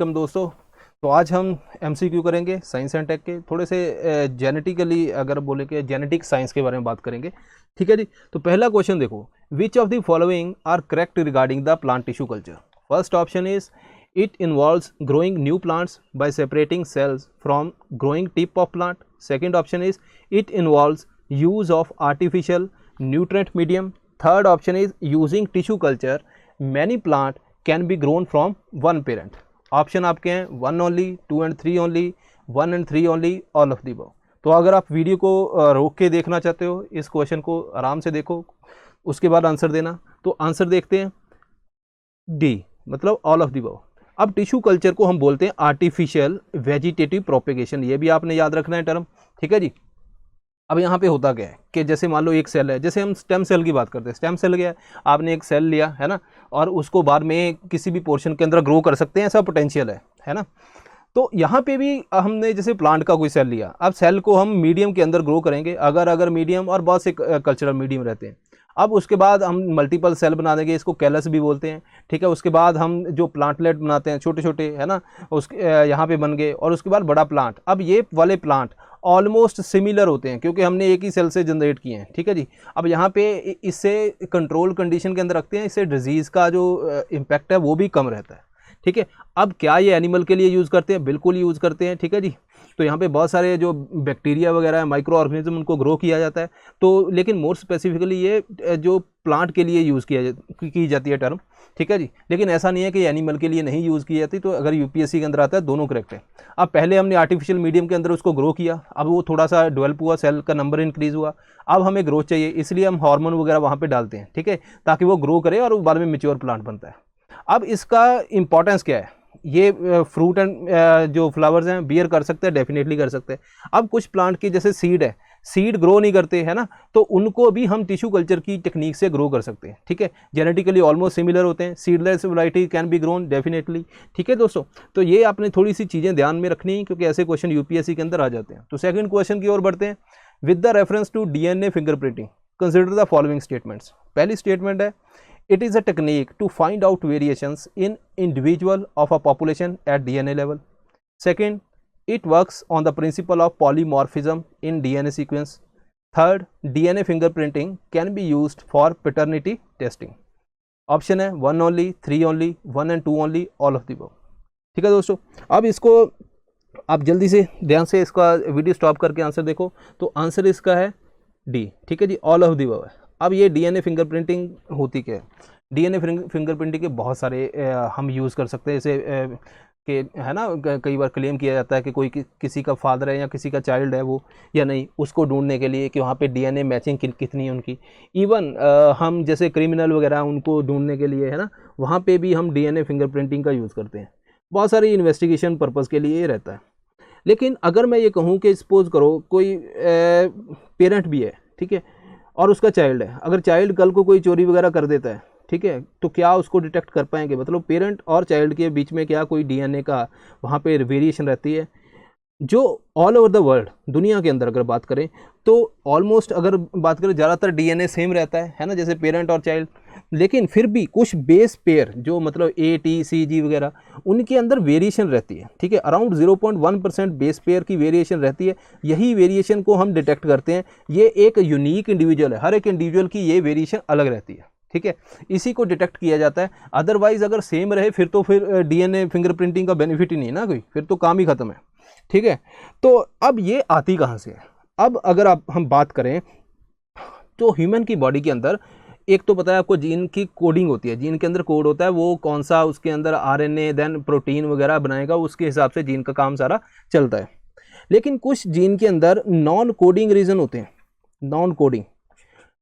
Welcome दोस्तों। तो आज हम एमसीक्यू करेंगे साइंस एंड टेक के, थोड़े से जेनेटिकली अगर बोले कि जेनेटिक साइंस के बारे में बात करेंगे। ठीक है जी। तो पहला क्वेश्चन देखो, which of the following are correct regarding the plant tissue culture. First option is it involves growing new plants by separating cells from growing tip of plant. Second option is it involves use of artificial nutrient medium. Third option is using tissue culture many plant can be grown from one parent. Option आपके हैं 1 only, 2 and 3 only, 1 and 3 only, all of the above. तो अगर आप video को रोक के देखना चाहते हो, इस क्वेश्चन को आराम से देखो, उसके बाद आंसर देना। तो आंसर देखते हैं डी, मतलब ऑल ऑफ दी अबव। अब टिश्यू कल्चर को हम बोलते हैं आर्टिफिशियल वेजिटेटिव प्रोपेगेशन, ये भी आपने याद रखना है टर्म। ठीक है जी। अब यहाँ पे होता क्या है कि जैसे मान लो एक सेल है, जैसे हम स्टेम सेल की बात करते हैं। स्टेम सेल क्या है, आपने एक सेल लिया है ना, और उसको बाद में किसी भी पोर्शन के अंदर ग्रो कर सकते हैं, ऐसा पोटेंशियल है ना। तो यहाँ पे भी हमने जैसे प्लांट का कोई सेल लिया, अब सेल को हम मीडियम के अंदर ग्रो करेंगे, अगर मीडियम, और बहुत से कल्चरल मीडियम रहते हैं। अब उसके बाद हम मल्टीपल सेल बना देंगे, इसको कैलस भी बोलते हैं। ठीक है। उसके बाद हम जो प्लांटलेट बनाते हैं छोटे छोटे, है ना, उसके यहाँ पे बन गए, और उसके बाद बड़ा प्लांट। अब ये वाले प्लांट ऑलमोस्ट सिमिलर होते हैं क्योंकि हमने एक ही सेल से जनरेट किए हैं। ठीक है जी। अब यहाँ पे इससे कंट्रोल कंडीशन के अंदर रखते हैं, इससे डिजीज़ का जो इम्पैक्ट है वो भी कम रहता है। ठीक है। अब क्या ये एनिमल के लिए यूज़ करते हैं? बिल्कुल यूज़ करते हैं। ठीक है जी। तो यहाँ पे बहुत सारे जो बैक्टीरिया वगैरह है, माइक्रो ऑर्गेनिज्म, उनको ग्रो किया जाता है। तो लेकिन मोर स्पेसिफिकली ये जो प्लांट के लिए यूज़ की जाती है टर्म। ठीक है जी। लेकिन ऐसा नहीं है कि एनिमल के लिए नहीं यूज़ की जाती। तो अगर यूपीएससी के अंदर आता है, दोनों करेक्ट है। अब पहले हमने आर्टिफिशियल मीडियम के अंदर उसको ग्रो किया, अब वो थोड़ा सा डेवलप हुआ, सेल का नंबर इंक्रीज़ हुआ, अब हमें ग्रोथ चाहिए, इसलिए हम हार्मोन वगैरह वहाँ पे डालते हैं। ठीक है। ताकि वो ग्रो करे और बाद में मेच्योर प्लांट बनता है। अब इसका इंपॉर्टेंस क्या है? ये फ्रूट एंड जो फ्लावर्स हैं बियर कर सकते हैं, डेफिनेटली कर सकते हैं। अब कुछ प्लांट की जैसे सीड है, सीड ग्रो नहीं करते है ना, तो उनको भी हम टिश्यू कल्चर की टेक्निक से ग्रो कर सकते हैं। ठीक है। जेनेटिकली ऑलमोस्ट सिमिलर होते हैं। Seedless variety can be grown definitely. ठीक है दोस्तों। तो ये आपने थोड़ी सी चीज़ें ध्यान में रखनी है क्योंकि ऐसे क्वेश्चन यूपीएससी के अंदर आ जाते हैं। तो सेकंड क्वेश्चन की ओर बढ़ते हैं। With the reference to DNA fingerprinting consider the following statements. पहली स्टेटमेंट है, it is a technique to find out variations in individual of a population at DNA level. Second, it works on the principle of polymorphism in DNA sequence. Third, DNA fingerprinting can be used for paternity testing. Option है 1 only, 3 only, 1 and 2 only, all of the above. ठीक है दोस्तों। अब इसको आप जल्दी से ध्यान से इसका वीडियो स्टॉप करके आंसर देखो। तो आंसर इसका है डी। ठीक है जी, ऑल ऑफ द अबव है। अब ये डीएनए फिंगरप्रिंटिंग होती क्या है? डीएनए फिंगरप्रिंटिंग के बहुत सारे हम यूज़ कर सकते हैं। जैसे कि है ना, कई बार क्लेम किया जाता है कि कोई किसी का फादर है या किसी का चाइल्ड है वो या नहीं, उसको ढूंढने के लिए कि वहाँ पे डीएनए मैचिंग कितनी है उनकी। इवन हम जैसे क्रिमिनल वगैरह उनको ढूंढने के लिए, है ना, वहाँ पे भी हम डीएनए फिंगरप्रिंटिंग का यूज़ करते हैं। बहुत सारी इन्वेस्टिगेशन पर्पज़ के लिए ये रहता है। लेकिन अगर मैं ये कहूँ कि सपोज करो कोई पेरेंट भी है, ठीक है, और उसका चाइल्ड है, अगर चाइल्ड कल को कोई चोरी वगैरह कर देता है, ठीक है, तो क्या उसको डिटेक्ट कर पाएंगे? मतलब पेरेंट और चाइल्ड के बीच में क्या कोई डीएनए का वहाँ पे वेरिएशन रहती है? जो ऑल ओवर द वर्ल्ड, दुनिया के अंदर अगर बात करें तो ऑलमोस्ट अगर बात करें ज़्यादातर डीएनए सेम रहता है ना, जैसे पेरेंट और चाइल्ड। लेकिन फिर भी कुछ बेस पेयर जो मतलब ATCG वगैरह, उनके अंदर वेरिएशन रहती है। ठीक है। अराउंड 0.1% बेस पेयर की वेरिएशन रहती है। यही वेरिएशन को हम डिटेक्ट करते हैं। ये एक यूनिक इंडिविजुअल है, हर एक इंडिविजुअल की ये वेरिएशन अलग रहती है। ठीक है। इसी को डिटेक्ट किया जाता है। अदरवाइज अगर सेम रहे फिर डीएनए फिंगरप्रिंटिंग का बेनिफिट ही नहीं ना कोई, फिर तो काम ही खत्म है। ठीक है। तो अब ये आती कहाँ से है? अब अगर हम बात करें तो ह्यूमन की बॉडी के अंदर एक तो पता है आपको, जीन की कोडिंग होती है, जीन के अंदर कोड होता है, वो कौन सा उसके अंदर RNA देन प्रोटीन वगैरह बनाएगा, उसके हिसाब से जीन का काम सारा चलता है। लेकिन कुछ जीन के अंदर नॉन कोडिंग रीजन होते हैं। नॉन कोडिंग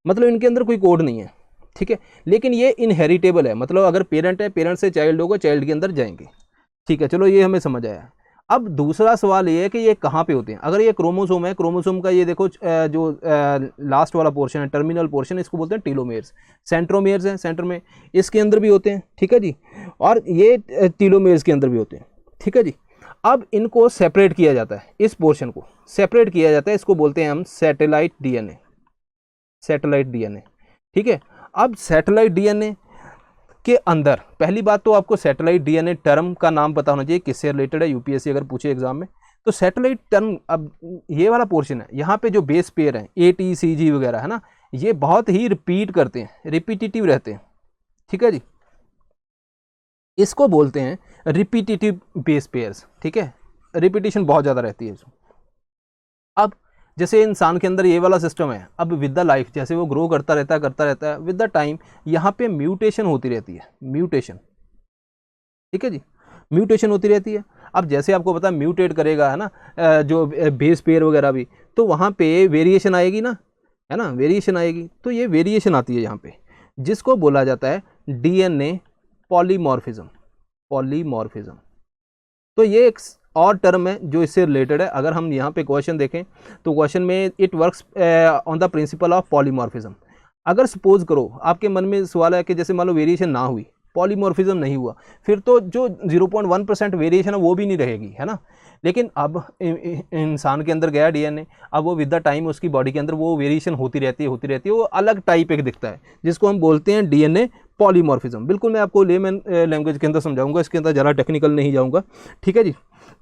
मतलब इनके अंदर कोई कोड नहीं है। ठीक है। लेकिन ये इनहेरिटेबल है, मतलब अगर पेरेंट है, पेरेंट से चाइल्ड होगा, चाइल्ड के अंदर जाएंगे। ठीक है, चलो ये हमें समझ आया। अब दूसरा सवाल ये है कि ये कहाँ पे होते हैं? अगर ये क्रोमोसोम है, क्रोमोसोम का ये देखो जो लास्ट वाला पोर्शन है, टर्मिनल पोर्शन, इसको बोलते हैं टीलोमेयर्स। सेंट्रोमेयर्स हैं सेंटर में, इसके अंदर भी होते हैं। ठीक है जी। और ये टीलोमेयर्स के अंदर भी होते हैं। ठीक है जी। अब इनको सेपरेट किया जाता है, इस पोर्शन को सेपरेट किया जाता है, इसको बोलते हैं हम सैटेलाइट डीएनए। Satellite DNA. ठीक है। अब सैटेलाइट डीएनए के अंदर, पहली बात तो आपको सैटेलाइट डीएनए टर्म का नाम पता होना चाहिए, किससे रिलेटेड है, यूपीएससी अगर पूछे एग्जाम में। तो सैटेलाइट टर्म, अब ये वाला पोर्शन है, यहाँ पे जो बेस पेयर है ATCG वगैरह है ना, ये बहुत ही रिपीट करते हैं, रिपीटिटिव रहते हैं, ठीक है जी, इसको बोलते हैं रिपीटिटिव बेस पेयर्स, ठीक है, रिपीटिशन बहुत ज़्यादा रहती है इसमें। अब जैसे इंसान के अंदर ये वाला सिस्टम है, अब विद द लाइफ जैसे वो ग्रो करता रहता है, विद द टाइम यहाँ पे म्यूटेशन होती रहती है, म्यूटेशन, ठीक है जी, म्यूटेशन होती रहती है। अब जैसे आपको पता है म्यूटेट करेगा है ना, जो बेस पेयर वगैरह भी, तो वहाँ पे वेरिएशन आएगी ना, है ना, वेरिएशन आएगी, तो ये वेरिएशन आती है यहाँ पे, जिसको बोला जाता है डीएनए पॉलीमॉर्फिज्म, पॉलीमॉर्फिज्म। तो ये एक और टर्म है जो इससे रिलेटेड है। अगर हम यहाँ पे क्वेश्चन देखें तो क्वेश्चन में it works on the principle of polymorphism. अगर सपोज करो आपके मन में सवाल है कि जैसे मान लो वेरिएशन ना हुई, पॉलीमॉर्फिज्म नहीं हुआ, फिर तो जो 0.1% वेरिएशन है वो भी नहीं रहेगी, है ना। लेकिन अब इंसान के अंदर गया डीएनए, अब वो विद द टाइम उसकी बॉडी के अंदर वो वेरिएशन होती रहती है, वो अलग टाइप एक दिखता है, जिसको हम बोलते हैं डीएनए पॉलीमॉर्फिज्म। बिल्कुल मैं आपको लेमन लैंग्वेज के अंदर समझाऊंगा, इसके अंदर ज़्यादा टेक्निकल नहीं जाऊंगा, ठीक है जी।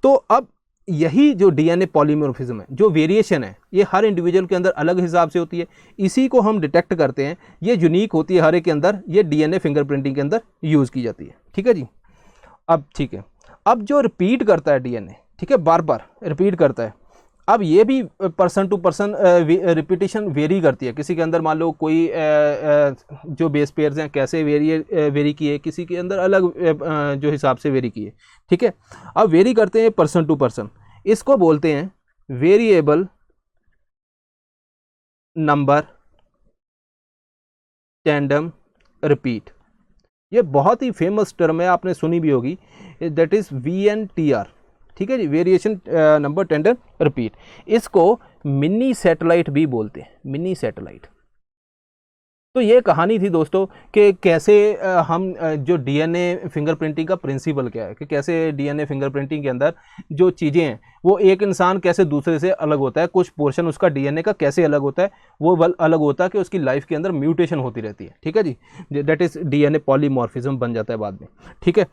तो अब यही जो डीएनए पॉलीमॉर्फिज्म है, जो वेरिएशन है, ये हर इंडिविजुअल के अंदर अलग हिसाब से होती है, इसी को हम डिटेक्ट करते हैं, ये यूनिक होती है हर एक के अंदर, ये डीएनए फिंगरप्रिंटिंग के अंदर यूज़ की जाती है, ठीक है जी। अब ठीक है, अब जो रिपीट करता है डीएनए, ठीक है, बार बार रिपीट करता है, अब ये भी person to person repetition vary करती है। किसी के अंदर मान लो कोई जो बेस पेयर्स हैं कैसे वेरी किए, किसी के अंदर अलग जो हिसाब से वेरी किए, ठीक है। अब वेरी करते हैं पर्सन टू पर्सन, इसको बोलते हैं वेरिएबल नंबर टैंडम रिपीट। ये बहुत ही फेमस टर्म है, आपने सुनी भी होगी, दैट इज VNTR, ठीक है जी, वेरिएशन नंबर टेंडर रिपीट। इसको मिनी सैटेलाइट भी बोलते हैं, मिनी सैटेलाइट। तो ये कहानी थी दोस्तों कि कैसे हम जो डीएनए फिंगरप्रिंटिंग का प्रिंसिपल क्या है, कि कैसे डीएनए फिंगरप्रिंटिंग के अंदर जो चीज़ें हैं वो एक इंसान कैसे दूसरे से अलग होता है, कुछ पोर्शन उसका डीएनए का कैसे अलग होता है, वो अलग होता है कि उसकी लाइफ के अंदर म्यूटेशन होती रहती है, ठीक है जी, दैट इज डीएनए पॉलीमॉर्फिज्म बन जाता है बाद में, ठीक है।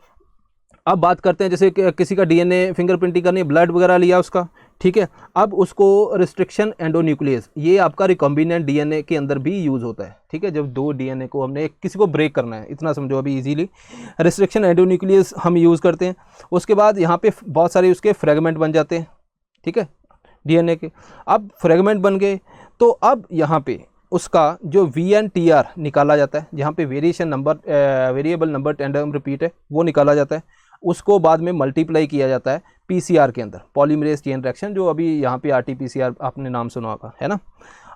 अब बात करते हैं जैसे किसी का डीएनए फिंगरप्रिंटिंग करनी, ब्लड वगैरह लिया उसका, ठीक है, अब उसको रिस्ट्रिक्शन एंडोन्यूक्लियस, ये आपका रिकॉम्बिनेंट डीएनए के अंदर भी यूज़ होता है, ठीक है। जब दो डीएनए को हमने किसी को ब्रेक करना है, इतना समझो अभी इजीली, रिस्ट्रिक्शन एंडोन्यूक्लियस हम यूज़ करते हैं। उसके बाद यहाँ पे बहुत सारे उसके फ्रेगमेंट बन जाते हैं, ठीक है, डीएनए के। अब फ्रेगमेंट बन गए तो अब यहाँ पे उसका जो VNTR निकाला जाता है, जहाँ पे variation number variable number tandem repeat है, वो निकाला जाता है। उसको बाद में मल्टीप्लाई किया जाता है PCR के अंदर, पॉलीमरेज चेन रिएक्शन, जो अभी यहाँ पे RT-PCR आपने नाम सुना होगा, है ना।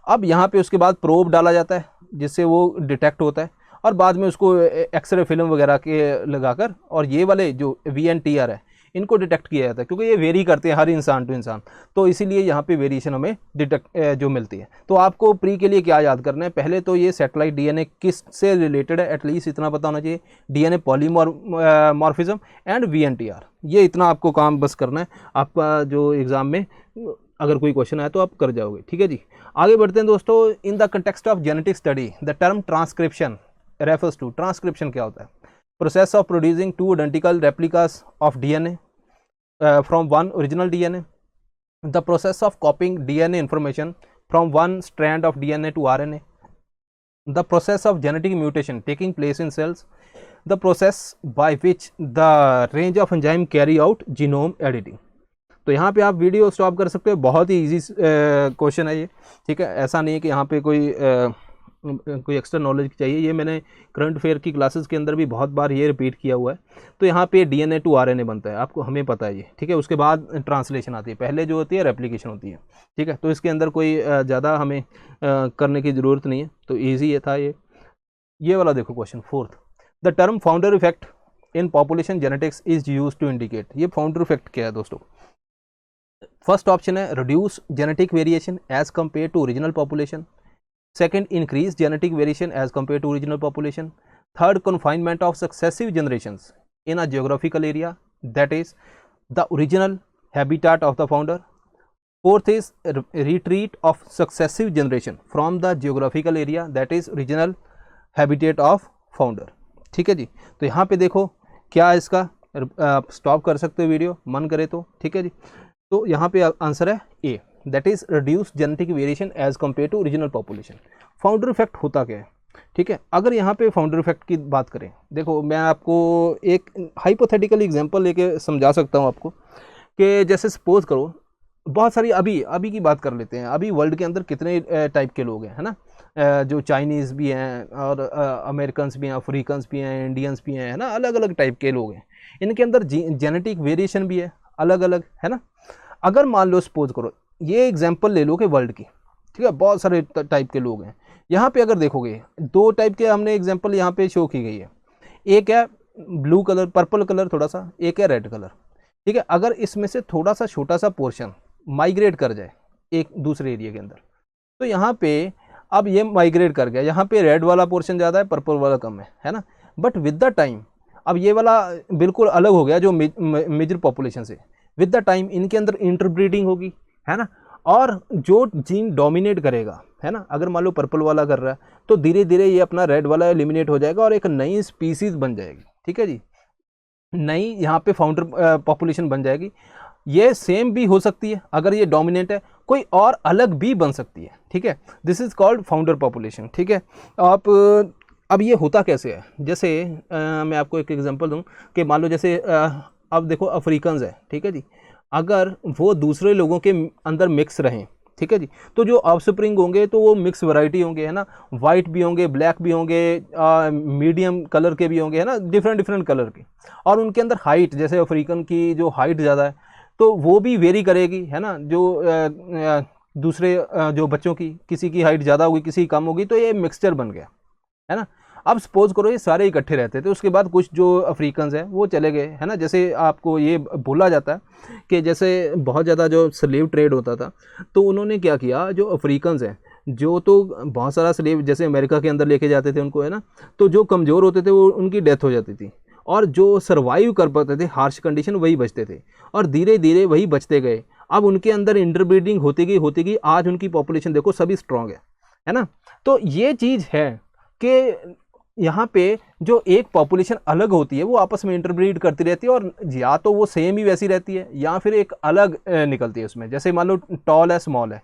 अब यहाँ पे उसके बाद प्रोब डाला जाता है जिससे वो डिटेक्ट होता है, और बाद में उसको एक्सरे फिल्म वगैरह के लगाकर, और ये वाले जो VNTR है इनको डिटेक्ट किया जाता है, क्योंकि ये वेरी करते हैं हर इंसान टू इंसान, तो इसीलिए यहाँ पे वेरिएशन हमें डिटेक्ट जो मिलती है। तो आपको प्री के लिए क्या याद करना है, पहले तो ये सैटेलाइट डीएनए किस से रिलेटेड है, एटलीस्ट इतना पता होना चाहिए, डीएनए पॉलीमॉर्फिज्म एंड VNTR, ये इतना आपको काम बस करना है। आपका जो एग्ज़ाम में अगर कोई क्वेश्चन आए तो आप कर जाओगे, ठीक है जी। आगे बढ़ते हैं दोस्तों। In the context of genetic study the term transcription refers to, transcription क्या होता है, process of producing 2 identical replicas of DNA from one original DNA, the process of copying DNA information from one strand of DNA to RNA, the process of genetic mutation taking place in cells, the process by which the range of enzyme carry out genome editing। तो यहाँ पे आप video stop कर सकते हो, बहुत ही easy question है ये, ठीक है। ऐसा नहीं है कि यहाँ पे कोई एक्स्ट्रा नॉलेज चाहिए, ये मैंने करंट अफेयर की क्लासेस के अंदर भी बहुत बार ये रिपीट किया हुआ है। तो यहाँ पे DNA to RNA बनता है, आपको हमें पता है ये, ठीक है। उसके बाद ट्रांसलेशन आती है, पहले जो होती है रेप्लिकेशन होती है, ठीक है। तो इसके अंदर कोई ज़्यादा हमें करने की ज़रूरत नहीं है, तो ईजी ये था। ये वाला देखो question 4th, the term founder effect in population genetics is use to indicate. ये फाउंडर इफेक्ट क्या है दोस्तों? फर्स्ट ऑप्शन है reduce genetic variation as compare to original population, second increase genetic variation as compared to original population, third confinement of successive generations in a geographical area, that is the original habitat of the founder, fourth is retreat of successive generation from the geographical area, that is original habitat of founder, ठीक है जी। तो यहाँ पे देखो क्या है इसका, stop कर सकते हो वीडियो मन करे तो, ठीक है जी। तो यहाँ पे आंसर है A, that is reduce genetic variation as compare to original population. Founder effect होता क्या है, ठीक है। अगर यहाँ पे फाउंडर इफेक्ट की बात करें, देखो मैं आपको एक हाइपोथेटिकल एग्जांपल लेके समझा सकता हूँ आपको, कि जैसे सपोज करो बहुत सारी अभी की बात कर लेते हैं, अभी वर्ल्ड के अंदर कितने टाइप के लोग हैं, है ना। जो चाइनीज़ भी हैं और अमेरिकन्स भी हैं, अफ्रीकन्स भी हैं, इंडियंस भी हैं, है ना, अलग अलग टाइप के लोग हैं। इनके अंदर जेनेटिक वेरिएशन भी है अलग अलग, है ना। अगर मान लो सपोज करो ये एग्जांपल ले लो कि वर्ल्ड की, ठीक है, बहुत सारे टाइप के लोग हैं। यहाँ पे अगर देखोगे दो टाइप के हमने एग्जांपल यहाँ पे शो की गई है, एक है ब्लू कलर पर्पल कलर थोड़ा सा, एक है रेड कलर, ठीक है। अगर इसमें से थोड़ा सा छोटा सा पोर्शन माइग्रेट कर जाए एक दूसरे एरिया के अंदर, तो यहाँ पे अब ये माइग्रेट कर गया, यहाँ पे रेड वाला पोर्शन ज़्यादा है, पर्पल वाला कम है ना। बट विद द टाइम अब ये वाला बिल्कुल अलग हो गया जो मेजर पॉपुलेशन से। विद द टाइम इनके अंदर इंटरब्रीडिंग होगी, है ना, और जो जीन डोमिनेट करेगा, है ना, अगर मान लो पर्पल वाला कर रहा है तो धीरे धीरे ये अपना रेड वाला एलिमिनेट हो जाएगा और एक नई स्पीसीज बन जाएगी, ठीक है जी, नई यहाँ पे फाउंडर पॉपुलेशन बन जाएगी। ये सेम भी हो सकती है, अगर ये डोमिनेंट है कोई और अलग भी बन सकती है, ठीक है। This is called founder population, ठीक है। आप अब ये होता कैसे है, जैसे मैं आपको एक एग्जांपल दूं कि मान लो जैसे अब देखो अफ्रीकन्स है, ठीक है जी, अगर वो दूसरे लोगों के अंदर मिक्स रहें, ठीक है जी, तो जो ऑफस्प्रिंग होंगे तो वो मिक्स वैरायटी होंगे, है ना, वाइट भी होंगे, ब्लैक भी होंगे, मीडियम कलर के भी होंगे, है ना, डिफरेंट डिफरेंट कलर के। और उनके अंदर हाइट, जैसे अफ्रीकन की जो हाइट ज़्यादा है तो वो भी वेरी करेगी, है ना, जो दूसरे जो बच्चों की किसी की हाइट ज़्यादा होगी किसी की कम होगी, तो ये मिक्सचर बन गया, है ना। अब सपोज करो ये सारे इकट्ठे रहते थे, उसके बाद कुछ जो अफ्रीकन्स हैं वो चले गए, है ना। जैसे आपको ये बोला जाता है कि जैसे बहुत ज़्यादा जो स्लेव ट्रेड होता था, तो उन्होंने क्या किया, जो अफ्रीकन्स हैं जो तो बहुत सारा स्लेव जैसे अमेरिका के अंदर लेके जाते थे उनको, है ना, तो जो कमज़ोर होते थे वो उनकी डेथ हो जाती थी, और जो सर्वाइव कर पाते थे हार्श कंडीशन वही बचते थे, और धीरे धीरे वही बचते गए। अब उनके अंदर इंटरब्रीडिंग होती गई, आज उनकी पॉपुलेशन देखो सभी स्ट्रॉन्ग है ना। तो ये चीज़ है कि यहाँ पे जो एक पॉपुलेशन अलग होती है वो आपस में इंटरब्रीड करती रहती है, और या तो वो सेम ही वैसी रहती है या फिर एक अलग निकलती है उसमें। जैसे मान लो टॉल है स्मॉल है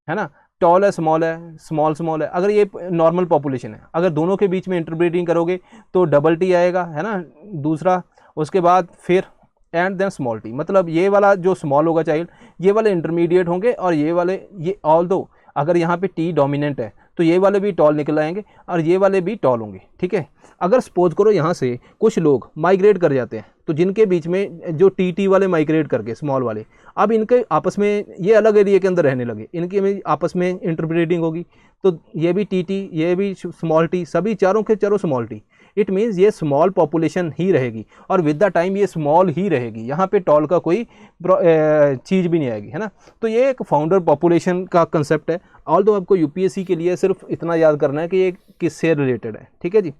ना, टॉल है स्मॉल है, अगर ये नॉर्मल पॉपुलेशन है, अगर दोनों के बीच में इंटरब्रीडिंग करोगे तो डबल टी आएगा, है ना, दूसरा, उसके बाद फिर एंड देन स्मॉल टी, मतलब ये वाला जो स्मॉल होगा चाइल्ड, ये वाले इंटरमीडिएट होंगे, और ये वाले, ये ऑल दो अगर यहाँ पे टी डोमिनेंट है तो ये वाले भी टॉल निकल आएंगे और ये वाले भी टॉल होंगे, ठीक है। अगर सपोज करो यहाँ से कुछ लोग माइग्रेट कर जाते हैं, तो जिनके बीच में जो टी वाले माइग्रेट करके स्मॉल वाले, अब इनके आपस में ये अलग एरिया के अंदर रहने लगे, इनकी में आपस में इंटरब्रीडिंग होगी, तो ये भी टी ये भी स्मॉल टी, सभी चारों के चारों स्मॉल टी। इट मीन्स ये स्मॉल पॉपुलेशन ही रहेगी, और विद द टाइम ये स्मॉल ही रहेगी, यहाँ पे टॉल का कोई चीज़ भी नहीं आएगी, है ना। तो ये एक फाउंडर पॉपुलेशन का कंसेप्ट है। ऑल दो आपको यूपीएससी के लिए सिर्फ इतना याद करना है कि ये किससे रिलेटेड है, ठीक है जी।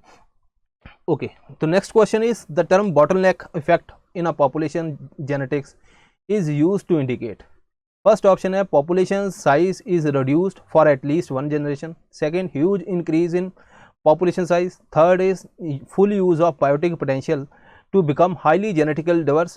ओके, तो next question is the term bottleneck effect in a population genetics is used to indicate. First option है population size is reduced for at least one generation, second huge increase in population size, third is full use of biotic potential to become highly genetically diverse,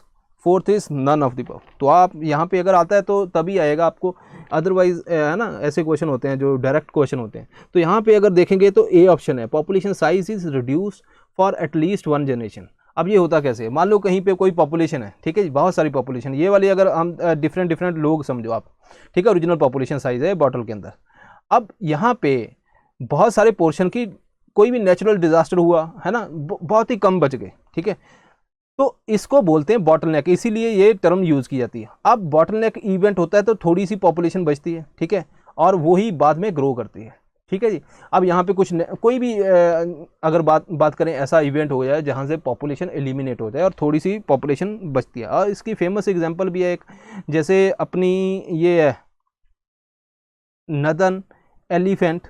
fourth is none of the above। तो आप यहाँ पे अगर आता है तो तभी आएगा आपको, अदरवाइज है ना, ऐसे क्वेश्चन होते हैं जो डायरेक्ट क्वेश्चन होते हैं। तो यहाँ पे अगर देखेंगे तो ए ऑप्शन है population size is reduced for at least one generation. अब ये होता कैसे, मान लो कहीं पे कोई पॉपुलेशन है, ठीक है, बहुत सारी पॉपुलेशन, ये वाली अगर हम डिफरेंट लोग समझो आप, ठीक है, ओरिजिनल पॉपुलेशन साइज है बॉटल के अंदर। अब यहाँ पे बहुत सारे पोर्शन की कोई भी नेचुरल डिजास्टर हुआ, है ना, बहुत ही कम बच गए, ठीक है, तो इसको बोलते हैं बॉटलनेक, इसीलिए ये टर्म यूज की जाती है। अब बॉटलनेक इवेंट होता है तो थोड़ी सी पॉपुलेशन बचती है, ठीक है, और वो ही बाद में ग्रो करती है, ठीक है जी। अब यहाँ पे कोई भी अगर बात करें ऐसा इवेंट हो जाए जहाँ से पॉपुलेशन एलिमिनेट हो जाए और थोड़ी सी पॉपुलेशन बचती है, और इसकी फेमस एग्जांपल भी है एक, जैसे अपनी ये है नदन एलिफेंट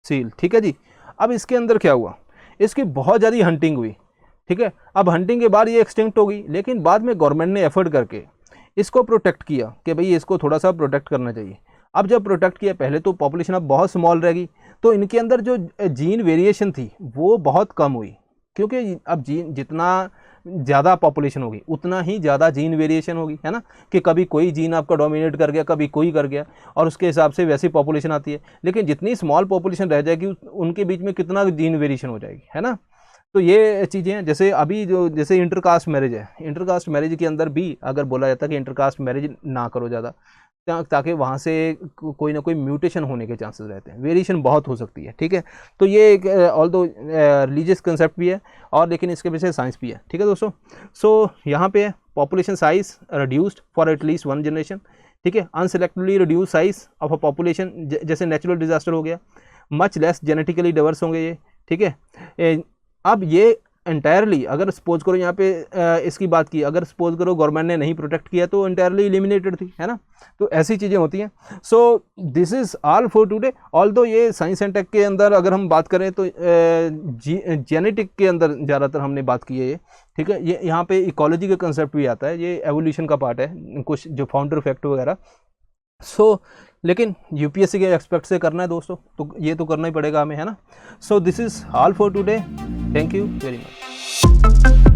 सील, ठीक है जी। अब इसके अंदर क्या हुआ, इसकी बहुत ज़्यादा हंटिंग हुई, ठीक है, अब हंटिंग के बाद ये एक्सटिंक्ट हो गई, लेकिन बाद में गवर्नमेंट ने एफर्ट करके इसको प्रोटेक्ट किया कि भाई इसको थोड़ा सा प्रोटेक्ट करना चाहिए। अब जब प्रोटेक्ट किया, पहले तो पॉपुलेशन अब बहुत स्मॉल रहेगी, तो इनके अंदर जो जीन वेरिएशन थी वो बहुत कम हुई, क्योंकि अब जीन जितना ज़्यादा पॉपुलेशन होगी उतना ही ज़्यादा जीन वेरिएशन होगी, है ना, कि कभी कोई जीन आपका डोमिनेट कर गया, कभी कोई कर गया, और उसके हिसाब से वैसी पॉपुलेशन आती है। लेकिन जितनी स्मॉल पॉपुलेशन रह जाएगी उनके बीच में कितना जीन वेरिएशन हो जाएगी, है ना। तो ये चीज़ें हैं। जैसे अभी जो जैसे इंटरकास्ट मैरिज है, इंटरकास्ट मैरिज के अंदर भी अगर बोला जाता है कि इंटरकास्ट मैरिज ना करो ज़्यादा, ताकि वहाँ से कोई ना कोई म्यूटेशन होने के चांसेस रहते हैं, वेरिएशन बहुत हो सकती है, ठीक है। तो ये एक ऑल्दो रिलीजियस कंसेप्ट भी है, और लेकिन इसके पीछे साइंस भी है, ठीक है दोस्तों। सो यहाँ पे population size reduced for at least 1 generation, ठीक है। Unselectively reduce size of a population, जैसे नेचुरल डिजास्टर हो गया। मच लेस जेनेटिकली डाइवर्स होंगे ये, ठीक है। अब ये एंटायरली अगर सपोज करो यहाँ पे इसकी बात की, अगर सपोज करो गवर्नमेंट ने नहीं प्रोटेक्ट किया तो एंटायरली एलिमिनेटेड थी, है ना। तो ऐसी चीज़ें होती हैं। So this is all for today. Although ये साइंस एंड टेक के अंदर अगर हम बात करें तो जेनेटिक के अंदर ज़्यादातर हमने बात की है ये, ठीक है। ये यहाँ पे इकोलॉजी का कंसेप्ट भी आता है, ये एवोल्यूशन का पार्ट है, कुछ जो फाउंडर इफेक्ट वगैरह। सो लेकिन यूपीएससी के एक्सपेक्ट से करना है दोस्तों, तो ये तो करना ही पड़ेगा हमें, है ना। So this is all for today. Thank you very much.